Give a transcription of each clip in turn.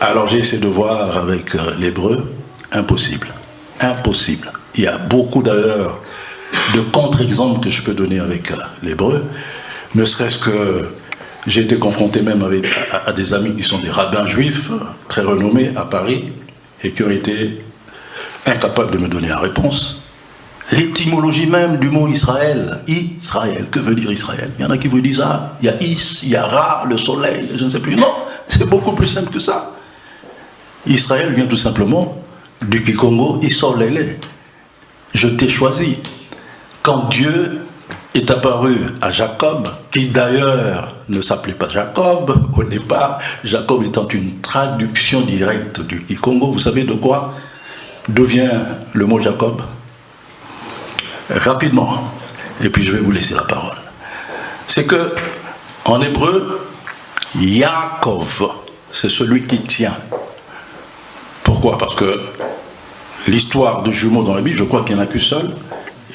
Alors j'ai essayé de voir avec l'hébreu, impossible. Impossible. Il y a beaucoup d'ailleurs de contre-exemples que je peux donner avec l'hébreu, ne serait-ce que j'ai été confronté même à des amis qui sont des rabbins juifs, très renommés à Paris, et qui ont été incapables de me donner la réponse. L'étymologie même du mot Israël, Israël, que veut dire Israël? Il y en a qui vous disent, ah, il y a Is, il y a Ra, le soleil, je ne sais plus. Non, c'est beaucoup plus simple que ça. Israël vient tout simplement du Kikongo, Isolele. Je t'ai choisi. Quand Dieu est apparu à Jacob, qui d'ailleurs ne s'appelait pas Jacob au départ, Jacob étant une traduction directe du Kikongo, vous savez de quoi? D'où vient le mot Jacob? Rapidement, et puis je vais vous laisser la parole. C'est que, en hébreu, Yaakov, c'est celui qui tient. Pourquoi? Parce que l'histoire de jumeaux dans la Bible, je crois qu'il n'y en a qu'une seule,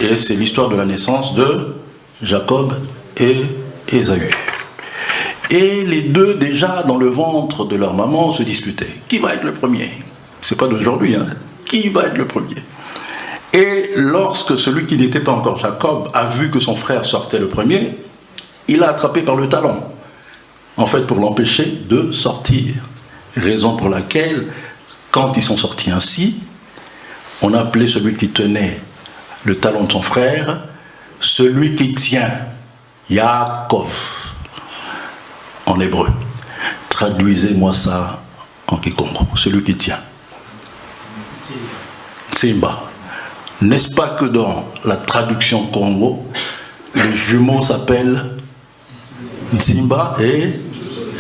et c'est l'histoire de la naissance de Jacob et Ésaü. Et les deux, déjà, dans le ventre de leur maman, se disputaient. Qui va être le premier? C'est pas d'aujourd'hui, hein. Qui va être le premier? Et lorsque celui qui n'était pas encore Jacob a vu que son frère sortait le premier, il l'a attrapé par le talon, en fait pour l'empêcher de sortir. Raison pour laquelle, quand ils sont sortis ainsi, on appelait celui qui tenait le talon de son frère, celui qui tient, Yaakov, en hébreu. Traduisez-moi ça en kikongo, celui qui tient. Simba. N'est-ce pas que dans la traduction Congo, les jumeaux s'appellent Nsimba et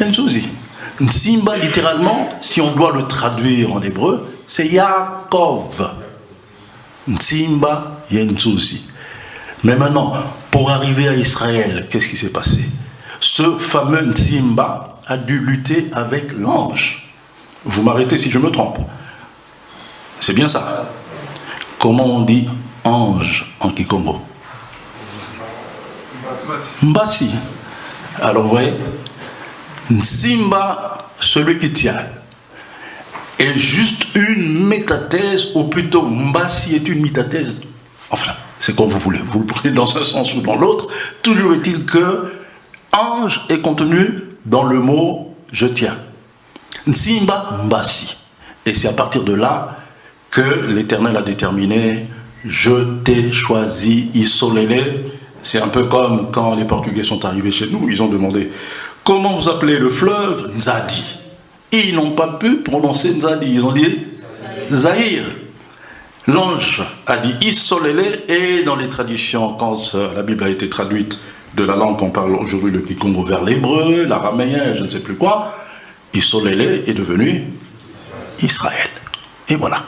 Nzuzi. Nsimba, littéralement, si on doit le traduire en hébreu, c'est Yaakov. Nsimba et Nzuzi. Mais maintenant, pour arriver à Israël, qu'est-ce qui s'est passé? Ce fameux Nsimba a dû lutter avec l'ange. Vous m'arrêtez si je me trompe. C'est bien ça. Comment on dit ange en Kikongo? Mbasi. Alors vous voyez, Nsimba, celui qui tient, est juste une métathèse, ou plutôt Mbasi est une métathèse. Enfin, c'est comme vous voulez, vous le prenez dans un sens ou dans l'autre. Toujours est-il que ange est contenu dans le mot je tiens. Nsimba, Mbasi. Et c'est à partir de là que l'Éternel a déterminé, je t'ai choisi, Isolele. C'est un peu comme quand les Portugais sont arrivés chez nous, ils ont demandé, comment vous appelez le fleuve? Nzadi. Ils n'ont pas pu prononcer Nzadi, ils ont dit Zahir. L'ange a dit Isolele, et dans les traditions, quand la Bible a été traduite de la langue qu'on parle aujourd'hui, le Kikongo, vers l'hébreu, l'araméen, je ne sais plus quoi, Isolele est devenu Israël. Et voilà.